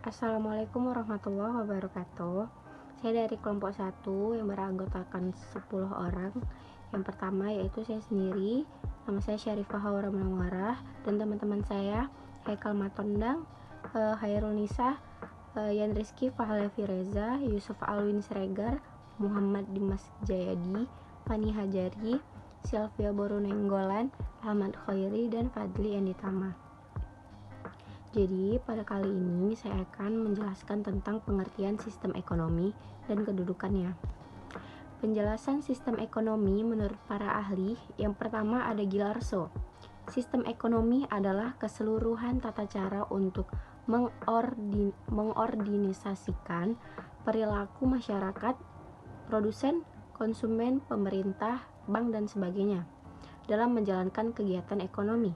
Assalamualaikum warahmatullahi wabarakatuh. Saya dari kelompok 1 yang beranggotakan 10 orang. Yang pertama yaitu saya sendiri, nama saya Syarifah Haura Munawwarah, dan teman-teman saya Haikal Matondang, Hairul Nisa, Yan Rizky Pahlavi Reza, Yusuf Alwin Siregar, Muhammad Dimas Jayadi, Fani Hajari, Sylvia Borunenggolan, Ahmad Khairi, dan Fadli Enditama. Jadi, pada kali ini saya akan menjelaskan tentang pengertian sistem ekonomi dan kedudukannya. Penjelasan sistem ekonomi menurut para ahli, yang pertama ada Gilarso. Sistem ekonomi adalah keseluruhan tata cara untuk mengorganisasikan perilaku masyarakat, produsen, konsumen, pemerintah, bank, dan sebagainya dalam menjalankan kegiatan ekonomi.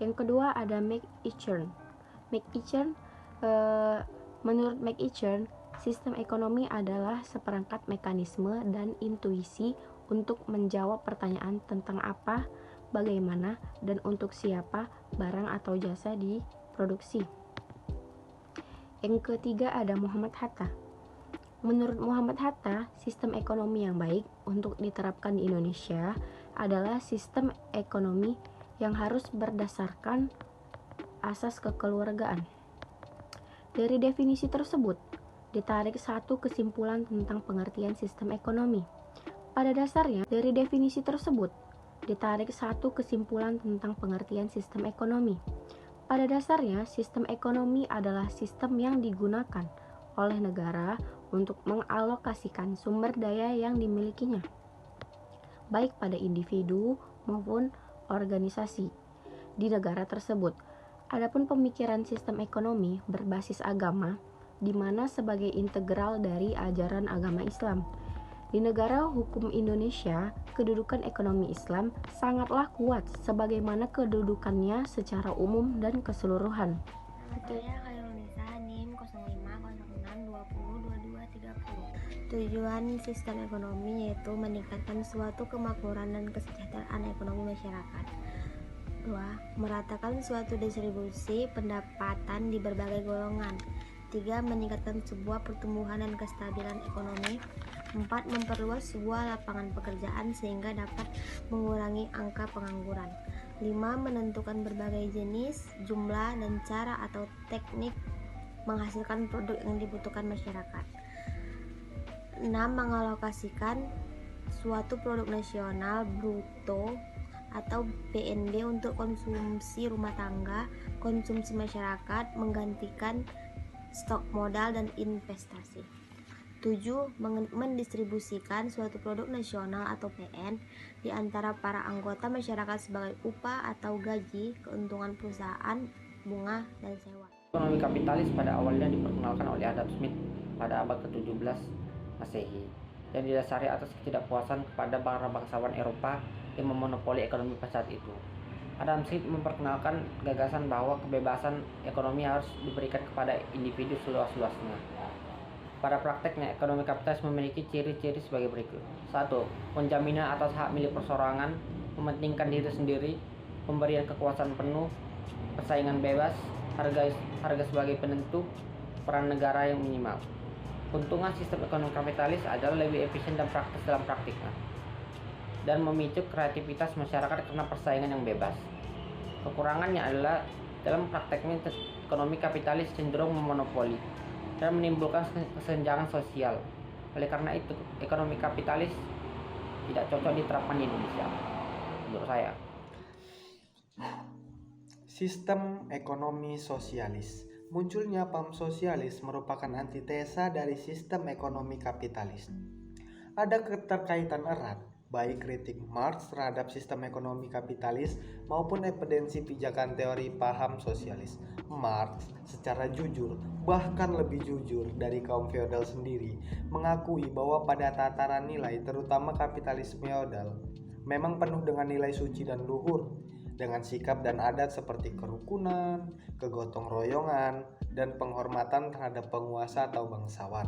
Yang kedua ada McEachern. Menurut McEachern, sistem ekonomi adalah seperangkat mekanisme dan intuisi untuk menjawab pertanyaan tentang apa, bagaimana, dan untuk siapa barang atau jasa diproduksi. Yang ketiga ada Muhammad Hatta. Menurut Muhammad Hatta, sistem ekonomi yang baik untuk diterapkan di Indonesia adalah sistem ekonomi yang harus berdasarkan asas kekeluargaan. Dari definisi tersebut, ditarik satu kesimpulan tentang pengertian sistem ekonomi. Pada dasarnya, dari definisi tersebut, ditarik satu kesimpulan tentang pengertian sistem ekonomi. Pada dasarnya, sistem ekonomi adalah sistem yang digunakan oleh negara untuk mengalokasikan sumber daya yang dimilikinya, baik pada individu maupun organisasi di negara tersebut. Adapun pemikiran sistem ekonomi berbasis agama, di mana sebagai integral dari ajaran agama Islam. Di negara hukum Indonesia, kedudukan ekonomi Islam sangatlah kuat sebagaimana kedudukannya secara umum dan keseluruhan. Saya Hairul Nisa, NIM 0506202230. Tujuan sistem ekonomi yaitu meningkatkan suatu kemakmuran dan kesejahteraan ekonomi masyarakat. 2. Meratakan suatu distribusi pendapatan di berbagai golongan. 3. Meningkatkan sebuah pertumbuhan dan kestabilan ekonomi. 4. Memperluas sebuah lapangan pekerjaan sehingga dapat mengurangi angka pengangguran. 5. Menentukan berbagai jenis, jumlah, dan cara atau teknik menghasilkan produk yang dibutuhkan masyarakat. 6. Mengalokasikan suatu produk nasional bruto atau PNB untuk konsumsi rumah tangga, konsumsi masyarakat, menggantikan stok modal dan investasi. 7. Mendistribusikan suatu produk nasional atau PN di antara para anggota masyarakat sebagai upah atau gaji, keuntungan perusahaan, bunga, dan sewa. Ekonomi kapitalis pada awalnya diperkenalkan oleh Adam Smith pada abad ke-17 Masehi yang didasari atas ketidakpuasan kepada para bangsawan Eropa yang memonopoli ekonomi pada saat itu. Adam Smith memperkenalkan gagasan bahwa kebebasan ekonomi harus diberikan kepada individu seluas-luasnya. Pada prakteknya, ekonomi kapitalis memiliki ciri-ciri sebagai berikut. 1. Penjaminan atas hak milik perseorangan, mementingkan diri sendiri, pemberian kekuasaan penuh, persaingan bebas, harga sebagai penentu, peran negara yang minimal. Keuntungan sistem ekonomi kapitalis adalah lebih efisien dan praktis dalam praktiknya, dan memicu kreativitas masyarakat karena persaingan yang bebas. Kekurangannya adalah dalam prakteknya ekonomi kapitalis cenderung memonopoli dan menimbulkan kesenjangan sosial. Oleh karena itu, ekonomi kapitalis tidak cocok diterapkan di Indonesia, menurut saya. Sistem ekonomi sosialis. Munculnya paham sosialis merupakan antitesa dari sistem ekonomi kapitalis. Ada keterkaitan erat, baik kritik Marx terhadap sistem ekonomi kapitalis maupun evidensi pijakan teori paham sosialis. Marx secara jujur, bahkan lebih jujur dari kaum feodal sendiri, mengakui bahwa pada tataran nilai, terutama kapitalis feodal, memang penuh dengan nilai suci dan luhur, dengan sikap dan adat seperti kerukunan, kegotong royongan, dan penghormatan terhadap penguasa atau bangsawan.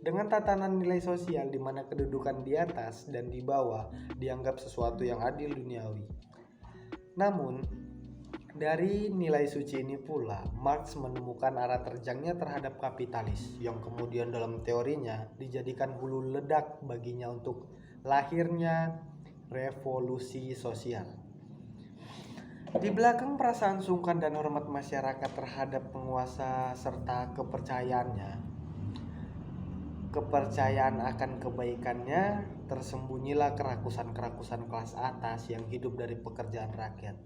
Dengan tatanan nilai sosial di mana kedudukan di atas dan di bawah dianggap sesuatu yang adil duniawi. Namun, Dari nilai suci ini pula, Marx menemukan arah terjangnya terhadap kapitalis yang kemudian dalam teorinya dijadikan hulu ledak baginya untuk lahirnya revolusi sosial. Di belakang perasaan sungkan dan hormat masyarakat terhadap penguasa serta kepercayaan akan kebaikannya, tersembunyilah kerakusan-kerakusan kelas atas yang hidup dari pekerjaan rakyat.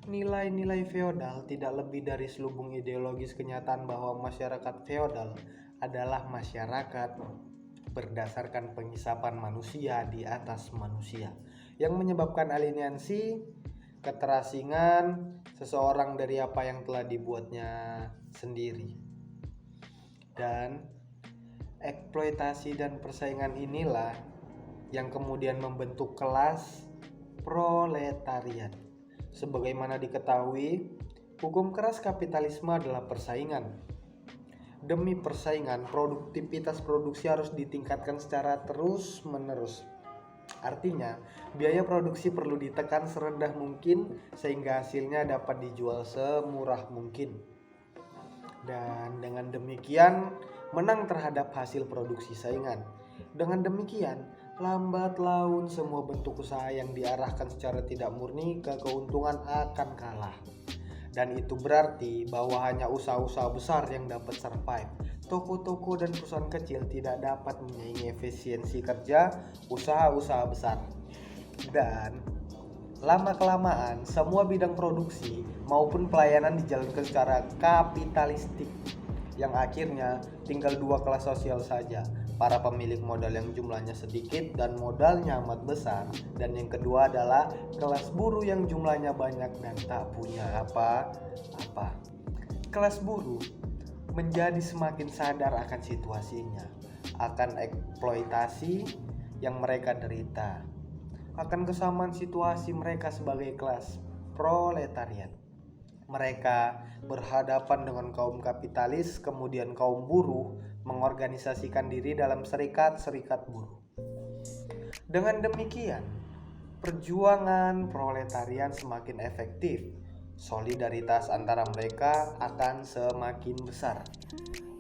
Nilai-nilai feodal tidak lebih dari selubung ideologis kenyataan bahwa masyarakat feodal adalah masyarakat berdasarkan pengisapan manusia di atas manusia, yang menyebabkan alienasi, keterasingan seseorang dari apa yang telah dibuatnya sendiri. Dan eksploitasi dan persaingan inilah yang kemudian membentuk kelas proletariat. Sebagaimana diketahui, hukum keras kapitalisme adalah persaingan. Demi persaingan, produktivitas produksi harus ditingkatkan secara terus-menerus. Artinya, biaya produksi perlu ditekan serendah mungkin sehingga hasilnya dapat dijual semurah mungkin. Dan dengan demikian, menang terhadap hasil produksi saingan. Dengan demikian, lambat laun semua bentuk usaha yang diarahkan secara tidak murni ke keuntungan akan kalah. Dan itu berarti bahwa hanya usaha-usaha besar yang dapat survive. Toko-toko dan perusahaan kecil tidak dapat menyaingi efisiensi kerja usaha-usaha besar. Dan lama-kelamaan semua bidang produksi maupun pelayanan dijalankan secara kapitalistik, yang akhirnya tinggal dua kelas sosial saja, para pemilik modal yang jumlahnya sedikit dan modalnya amat besar, dan yang kedua adalah kelas buruh yang jumlahnya banyak dan tak punya apa-apa. Kelas buruh menjadi semakin sadar akan situasinya, akan eksploitasi yang mereka derita, akan kesamaan situasi mereka sebagai kelas proletariat. Mereka berhadapan dengan kaum kapitalis, kemudian kaum buruh mengorganisasikan diri dalam serikat-serikat buruh. Dengan demikian, perjuangan proletarian semakin efektif. Solidaritas antara mereka akan semakin besar.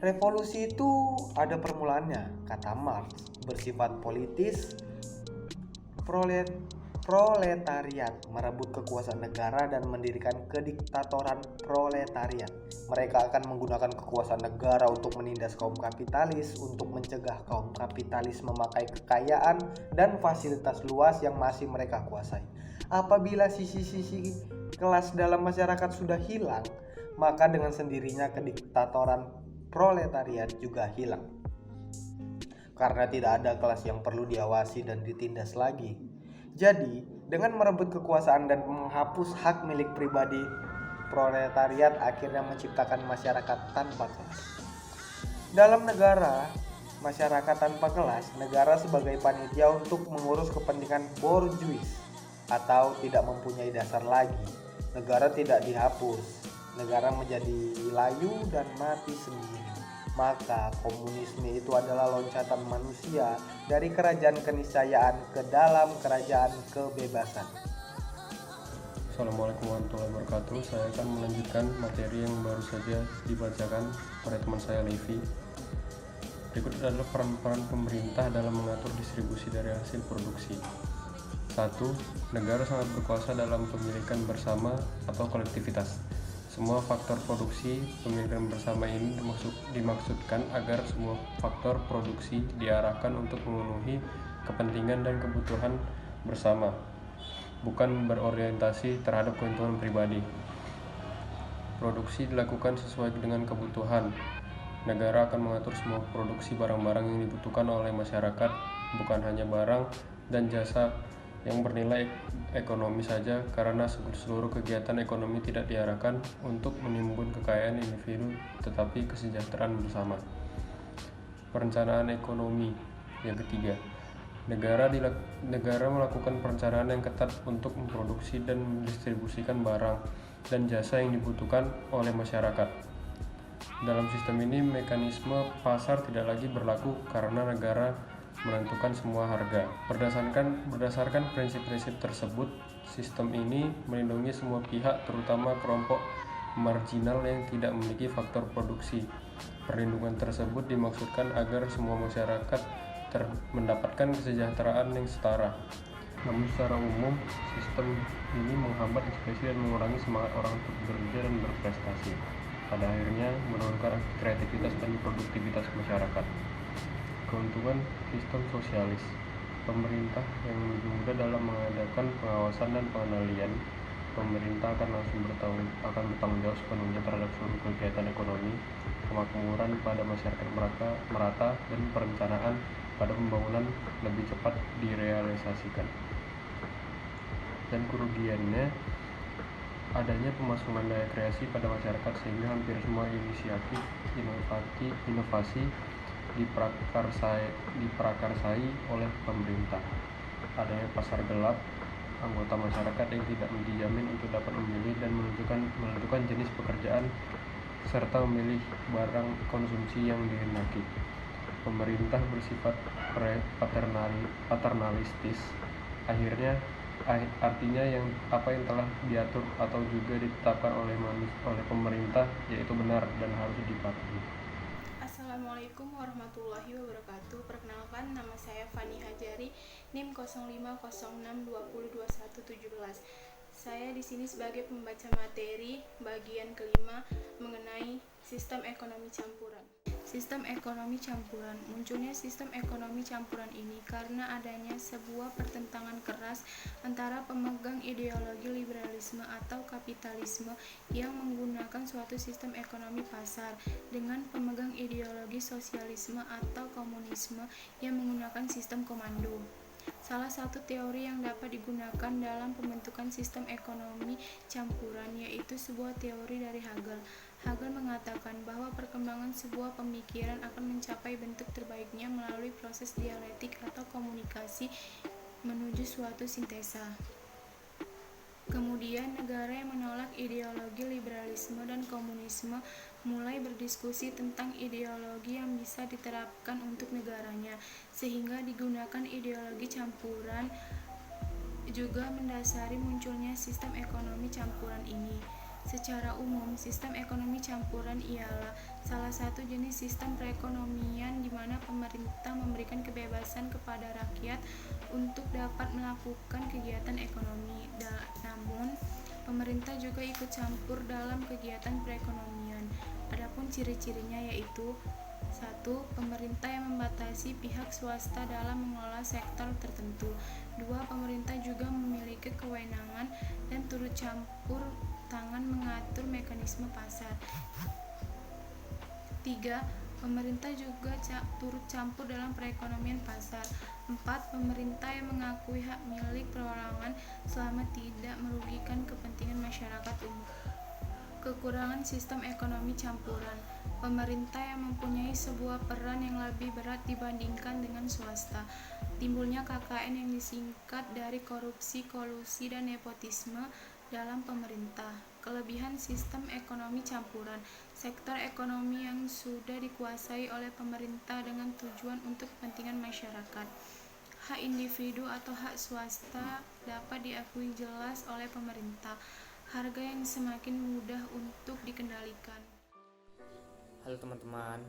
Revolusi itu ada permulaannya, kata Marx, bersifat politis. Proletariat merebut kekuasaan negara dan mendirikan kediktatoran proletariat. Mereka akan menggunakan kekuasaan negara untuk menindas kaum kapitalis, untuk mencegah kaum kapitalis memakai kekayaan dan fasilitas luas yang masih mereka kuasai. Apabila sisi-sisi kelas dalam masyarakat sudah hilang, maka dengan sendirinya kediktatoran proletariat juga hilang. Karena tidak ada kelas yang perlu diawasi dan ditindas lagi. Jadi, dengan merebut kekuasaan dan menghapus hak milik pribadi, proletariat akhirnya menciptakan masyarakat tanpa kelas. Dalam negara, masyarakat tanpa kelas, negara sebagai panitia untuk mengurus kepentingan borjuis atau tidak mempunyai dasar lagi. Negara tidak dihapus, negara menjadi layu dan mati sendiri. Maka komunisme itu adalah loncatan manusia dari kerajaan keniscayaan ke dalam kerajaan kebebasan. Assalamualaikum warahmatullahi wabarakatuh. Saya akan melanjutkan materi yang baru saja dibacakan oleh teman saya Levi. Berikut adalah peran-peran pemerintah dalam mengatur distribusi dari hasil produksi. 1. Negara sangat berkuasa dalam pemilikan bersama atau kolektivitas. Semua faktor produksi pemilikan bersama ini dimaksudkan agar semua faktor produksi diarahkan untuk memenuhi kepentingan dan kebutuhan bersama, bukan berorientasi terhadap keuntungan pribadi. Produksi dilakukan sesuai dengan kebutuhan. Negara akan mengatur semua produksi barang-barang yang dibutuhkan oleh masyarakat, bukan hanya barang dan jasa yang bernilai ekonomi saja, karena seluruh kegiatan ekonomi tidak diarahkan untuk menimbun kekayaan individu tetapi kesejahteraan bersama. Perencanaan ekonomi. Yang ketiga, negara melakukan perencanaan yang ketat untuk memproduksi dan mendistribusikan barang dan jasa yang dibutuhkan oleh masyarakat. Dalam sistem ini, mekanisme pasar tidak lagi berlaku karena negara menentukan semua harga. Berdasarkan prinsip-prinsip tersebut, Sistem ini melindungi semua pihak, terutama kelompok marginal yang tidak memiliki faktor produksi. Perlindungan tersebut dimaksudkan agar semua masyarakat mendapatkan kesejahteraan yang setara. Namun secara umum, sistem ini menghambat ekspresi dan mengurangi semangat orang untuk bekerja dan berprestasi. Pada akhirnya menurunkan kreativitas dan produktivitas masyarakat. Keuntungan sistem sosialis. Pemerintah yang lebih mudah dalam mengadakan pengawasan dan pengendalian. Pemerintah akan bertanggung jawab sepenuhnya terhadap seluruh kegiatan ekonomi, kemakmuran pada masyarakat merata, dan perencanaan pada pembangunan lebih cepat direalisasikan. Dan kerugiannya, adanya pemasungan daya kreasi pada masyarakat sehingga hampir semua inisiatif inovasi diprakarsai oleh pemerintah. Adanya pasar gelap, anggota masyarakat yang tidak dijamin untuk dapat memilih dan menentukan jenis pekerjaan serta memilih barang konsumsi yang dihendaki. Pemerintah bersifat paternalistis. Artinya apa yang telah diatur atau juga ditetapkan oleh pemerintah yaitu benar dan harus dipatuhi. Assalamualaikum warahmatullahi wabarakatuh. Perkenalkan, nama saya Fani Hajari, NIM 0506202117. Saya di sini sebagai pembaca materi bagian kelima mengenai sistem ekonomi campuran. Sistem ekonomi campuran. Munculnya sistem ekonomi campuran ini karena adanya sebuah pertentangan keras antara pemegang ideologi liberalisme atau kapitalisme yang menggunakan suatu sistem ekonomi pasar dengan pemegang ideologi sosialisme atau komunisme yang menggunakan sistem komando. Salah satu teori yang dapat digunakan dalam pembentukan sistem ekonomi campuran yaitu sebuah teori dari Hegel. Hegel mengatakan bahwa perkembangan sebuah pemikiran akan mencapai bentuk terbaiknya melalui proses dialektik atau komunikasi menuju suatu sintesa. Kemudian, negara yang menolak ideologi liberalisme dan komunisme mulai berdiskusi tentang ideologi yang bisa diterapkan untuk negaranya, sehingga digunakan ideologi campuran juga mendasari munculnya sistem ekonomi campuran ini. Secara umum, sistem ekonomi campuran ialah salah satu jenis sistem perekonomian di mana pemerintah memberikan kebebasan kepada rakyat untuk dapat melakukan kegiatan ekonomi. Namun, pemerintah juga ikut campur dalam kegiatan perekonomian. Adapun ciri-cirinya yaitu 1. Pemerintah yang membatasi pihak swasta dalam mengelola sektor tertentu. 2. Pemerintah juga memiliki kewenangan dan turut campur tangan mengatur mekanisme pasar. 3. Pemerintah juga turut campur dalam perekonomian pasar. 4. Pemerintah yang mengakui hak milik perorangan selama tidak merugikan kepentingan masyarakat umum. Kekurangan sistem ekonomi campuran. Pemerintah yang mempunyai sebuah peran yang lebih berat dibandingkan dengan swasta. Timbulnya KKN yang disingkat dari korupsi, kolusi, dan nepotisme dalam pemerintah. Kelebihan sistem ekonomi campuran. Sektor ekonomi yang sudah dikuasai oleh pemerintah dengan tujuan untuk kepentingan masyarakat. Hak individu atau hak swasta dapat diakui jelas oleh pemerintah. Harga yang semakin mudah untuk dikendalikan. Halo teman-teman,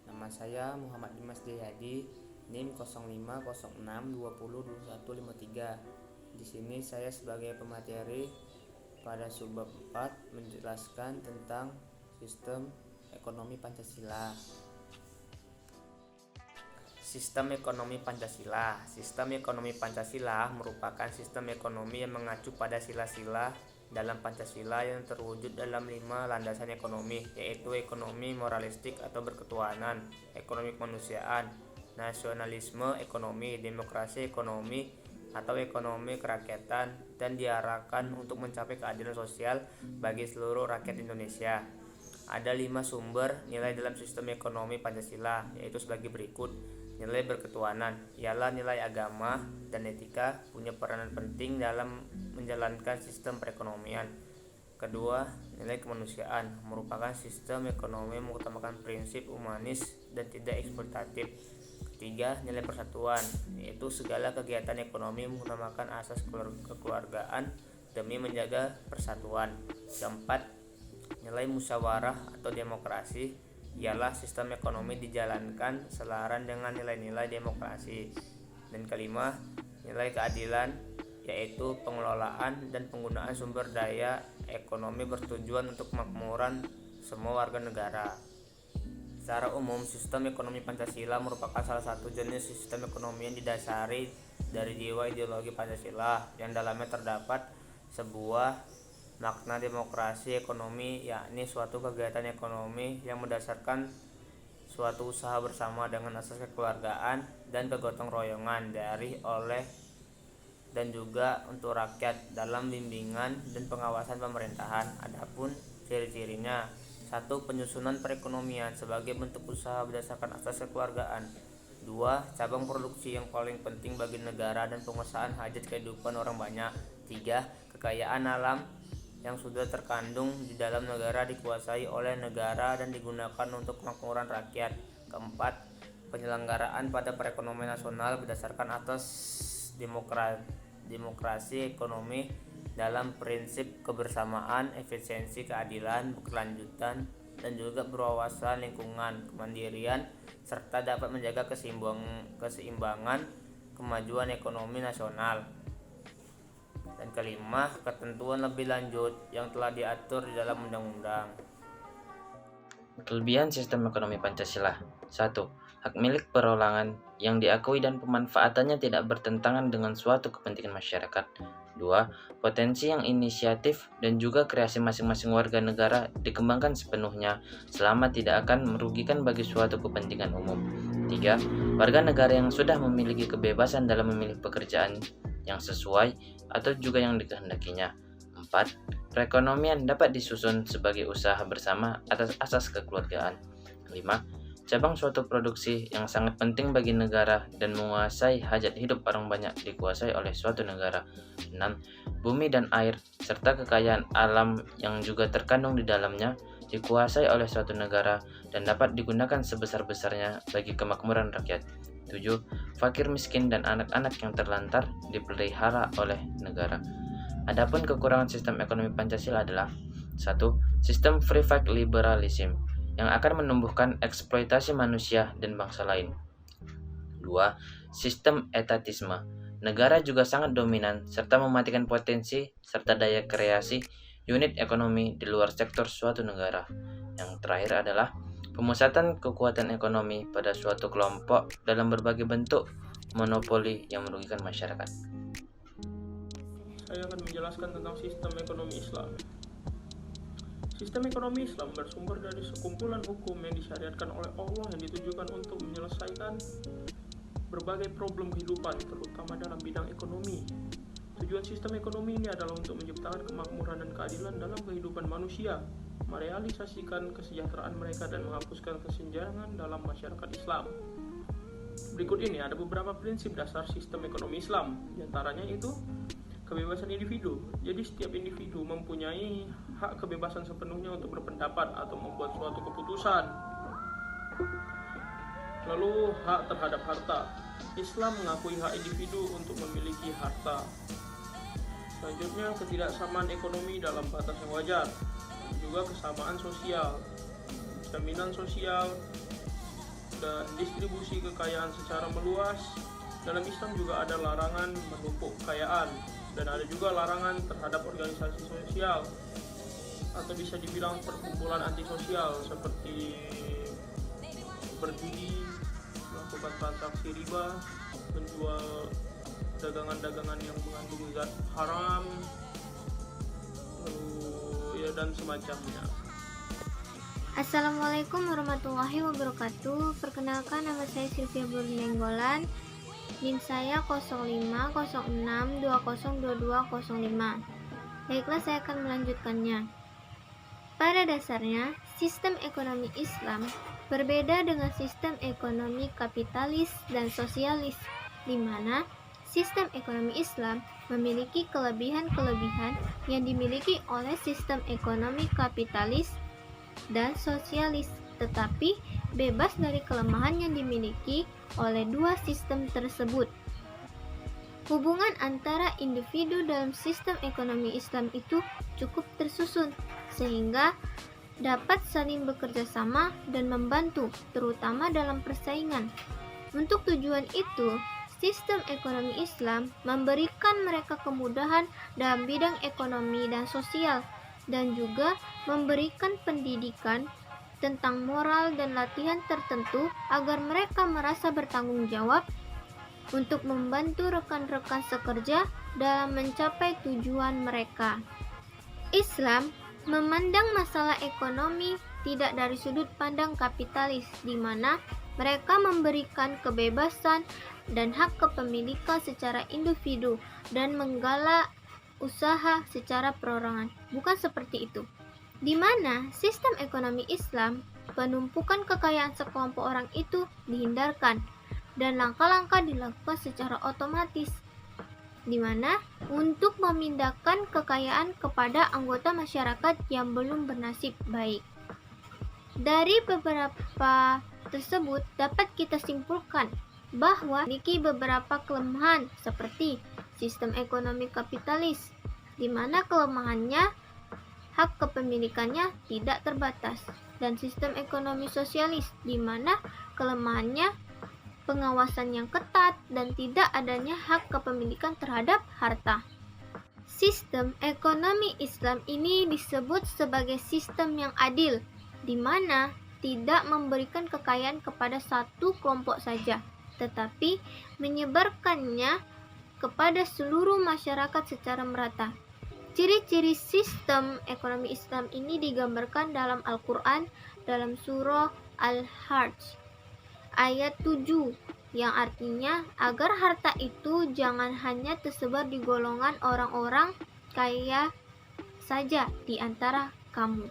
nama saya Muhammad Dimas Jayadi, NIM 0506202153. Di sini saya sebagai pemateri pada subbab 4 menjelaskan tentang sistem ekonomi Pancasila. Sistem ekonomi Pancasila. Sistem ekonomi Pancasila merupakan sistem ekonomi yang mengacu pada sila-sila dalam Pancasila yang terwujud dalam 5 landasan ekonomi, yaitu ekonomi moralistik atau berketuhanan, ekonomi kemanusiaan, nasionalisme ekonomi, demokrasi ekonomi atau ekonomi kerakyatan, dan diarahkan untuk mencapai keadilan sosial bagi seluruh rakyat Indonesia. Ada 5 sumber nilai dalam sistem ekonomi Pancasila, yaitu sebagai berikut. Nilai berketuhanan ialah nilai agama dan etika punya peranan penting dalam menjalankan sistem perekonomian. Kedua, nilai kemanusiaan merupakan sistem ekonomi yang mengutamakan prinsip humanis dan tidak eksploitatif. Ketiga, nilai persatuan, yaitu segala kegiatan ekonomi mengutamakan asas kekeluargaan demi menjaga persatuan. Keempat, nilai musyawarah atau demokrasi ialah sistem ekonomi dijalankan selaras dengan nilai-nilai demokrasi. Dan kelima, nilai keadilan, yaitu pengelolaan dan penggunaan sumber daya ekonomi bertujuan untuk kemakmuran semua warga negara. Secara umum, sistem ekonomi Pancasila merupakan salah satu jenis sistem ekonomi yang didasari dari jiwa ideologi Pancasila, yang dalamnya terdapat sebuah makna demokrasi ekonomi, yakni suatu kegiatan ekonomi yang mendasarkan suatu usaha bersama dengan asas kekeluargaan dan kegotong royongan dari, oleh, dan juga untuk rakyat dalam bimbingan dan pengawasan pemerintahan. Adapun ciri-cirinya: 1. Penyusunan perekonomian sebagai bentuk usaha berdasarkan asas kekeluargaan. 2. Cabang produksi yang paling penting bagi negara dan penguasaan hajat kehidupan orang banyak. 3. Kekayaan alam yang sudah terkandung di dalam negara dikuasai oleh negara dan digunakan untuk kemakmuran rakyat. 4. Penyelenggaraan pada perekonomian nasional berdasarkan atas demokrasi ekonomi dalam prinsip kebersamaan, efisiensi, keadilan, berkelanjutan, dan juga berwawasan lingkungan, kemandirian, serta dapat menjaga keseimbangan kemajuan ekonomi nasional. Dan kelima, ketentuan lebih lanjut yang telah diatur di dalam undang-undang. Kelebihan sistem ekonomi Pancasila. 1. Hak milik perorangan yang diakui dan pemanfaatannya tidak bertentangan dengan suatu kepentingan masyarakat. 2. Potensi yang inisiatif dan juga kreasi masing-masing warga negara dikembangkan sepenuhnya selama tidak akan merugikan bagi suatu kepentingan umum. 3. Warga negara yang sudah memiliki kebebasan dalam memilih pekerjaan yang sesuai atau juga yang dikehendakinya. 4. Perekonomian dapat disusun sebagai usaha bersama atas asas kekeluargaan. 5. Cabang suatu produksi yang sangat penting bagi negara dan menguasai hajat hidup orang banyak dikuasai oleh suatu negara. 6. Bumi dan air serta kekayaan alam yang juga terkandung di dalamnya dikuasai oleh suatu negara dan dapat digunakan sebesar-besarnya bagi kemakmuran rakyat. 7. Fakir miskin dan anak-anak yang terlantar dipelihara oleh negara. Adapun kekurangan sistem ekonomi Pancasila adalah: 1. Sistem free market liberalism yang akan menumbuhkan eksploitasi manusia dan bangsa lain. 2. Sistem etatisme. Negara juga sangat dominan serta mematikan potensi serta daya kreasi unit ekonomi di luar sektor suatu negara. Yang terakhir adalah pemusatan kekuatan ekonomi pada suatu kelompok dalam berbagai bentuk monopoli yang merugikan masyarakat. Saya akan menjelaskan tentang sistem ekonomi Islam. Sistem ekonomi Islam bersumber dari sekumpulan hukum yang disyariatkan oleh Allah yang ditujukan untuk menyelesaikan berbagai problem kehidupan, terutama dalam bidang ekonomi. Tujuan sistem ekonomi ini adalah untuk menciptakan kemakmuran dan keadilan dalam kehidupan manusia, merealisasikan kesejahteraan mereka, dan menghapuskan kesenjangan dalam masyarakat Islam. Berikut ini ada beberapa prinsip dasar sistem ekonomi Islam, diantaranya itu kebebasan individu. Jadi setiap individu mempunyai hak kebebasan sepenuhnya untuk berpendapat atau membuat suatu keputusan. Lalu hak terhadap harta. Islam mengakui hak individu untuk memiliki harta. Selanjutnya, ketidaksamaan ekonomi dalam batas yang wajar. Dan juga kesamaan sosial, jaminan sosial, dan distribusi kekayaan secara meluas. Dalam Islam juga ada larangan menumpuk kekayaan, dan ada juga larangan terhadap organisasi sosial atau bisa dibilang perkumpulan antisosial seperti berjudi, melakukan transaksi riba, menjual dagangan-dagangan yang mengandung zat haram, dan semacamnya. Assalamualaikum warahmatullahi wabarakatuh. Perkenalkan, nama saya Sylvia Burnenggolan. NIM saya 0506202205. Baiklah, saya akan melanjutkannya. Pada dasarnya, sistem ekonomi Islam berbeda dengan sistem ekonomi kapitalis dan sosialis, di mana sistem ekonomi Islam memiliki kelebihan-kelebihan yang dimiliki oleh sistem ekonomi kapitalis dan sosialis, tetapi bebas dari kelemahan yang dimiliki oleh dua sistem tersebut. Hubungan antara individu dalam sistem ekonomi Islam itu cukup tersusun, sehingga dapat saling bekerja sama dan membantu, terutama dalam persaingan. Untuk tujuan itu, sistem ekonomi Islam memberikan mereka kemudahan dalam bidang ekonomi dan sosial, dan juga memberikan pendidikan tentang moral dan latihan tertentu agar mereka merasa bertanggung jawab untuk membantu rekan-rekan sekerja dalam mencapai tujuan mereka. Islam memandang masalah ekonomi tidak dari sudut pandang kapitalis, di mana mereka memberikan kebebasan dan hak kepemilikan secara individu dan menggalak usaha secara perorangan. Bukan seperti itu. Di mana sistem ekonomi Islam, penumpukan kekayaan sekelompok orang itu dihindarkan dan langkah-langkah dilakukan secara otomatis, di mana untuk memindahkan kekayaan kepada anggota masyarakat yang belum bernasib baik. Dari beberapa tersebut dapat kita simpulkan bahwa memiliki beberapa kelemahan seperti sistem ekonomi kapitalis, di mana kelemahannya hak kepemilikannya tidak terbatas, dan sistem ekonomi sosialis, di mana kelemahannya pengawasan yang ketat dan tidak adanya hak kepemilikan terhadap harta. Sistem ekonomi Islam ini disebut sebagai sistem yang adil, di mana tidak memberikan kekayaan kepada satu kelompok saja, tetapi menyebarkannya kepada seluruh masyarakat secara merata. Ciri-ciri sistem ekonomi Islam ini digambarkan dalam Al-Quran dalam surah Al-Hajj ayat 7, yang artinya agar harta itu jangan hanya tersebar di golongan orang-orang kaya saja di antara kamu.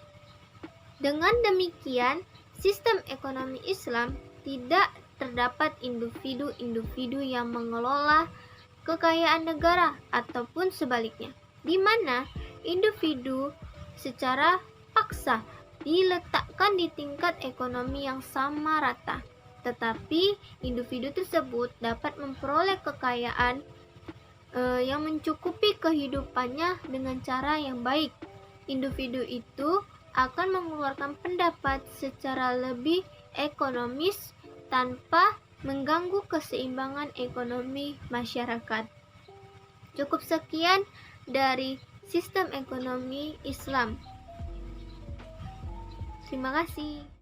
Dengan demikian, sistem ekonomi Islam tidak terdapat individu-individu yang mengelola kekayaan negara ataupun sebaliknya, di mana individu secara paksa diletakkan di tingkat ekonomi yang sama rata. Tetapi individu tersebut dapat memperoleh kekayaan yang mencukupi kehidupannya dengan cara yang baik. Individu itu akan mengeluarkan pendapat secara lebih ekonomis tanpa mengganggu keseimbangan ekonomi masyarakat. Cukup sekian dari sistem ekonomi Islam. Terima kasih.